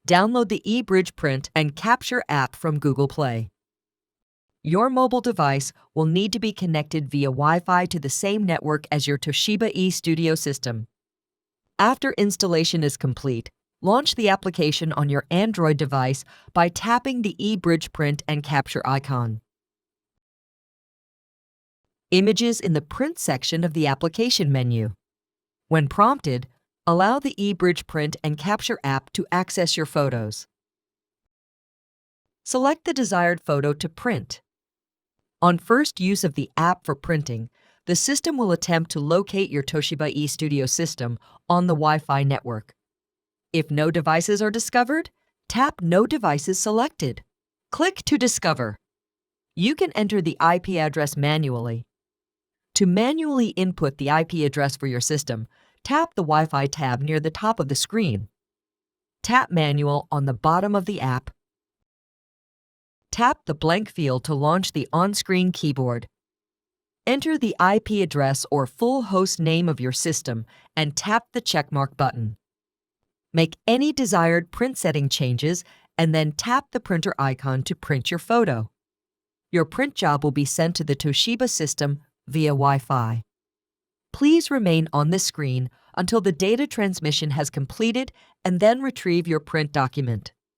download the eBridge Print and Capture app from Google Play. Your mobile device will need to be connected via Wi-Fi to the same network as your Toshiba eStudio system. After installation is complete, launch the application on your Android device by tapping the eBridge Print and Capture icon. Images in the Print section of the application menu. When prompted, allow the eBridge Print and Capture app to access your photos. Select the desired photo to print. On first use of the app for printing, the system will attempt to locate your Toshiba eStudio system on the Wi-Fi network. If no devices are discovered, tap No Devices Selected. Click to discover. You can enter the IP address manually. To manually input the IP address for your system, tap the Wi-Fi tab near the top of the screen. Tap Manual on the bottom of the app. Tap the blank field to launch the on-screen keyboard. Enter the IP address or full host name of your system and tap the checkmark button. Make any desired print setting changes and then tap the printer icon to print your photo. Your print job will be sent to the Toshiba system via Wi-Fi. Please remain on this screen until the data transmission has completed and then retrieve your print document.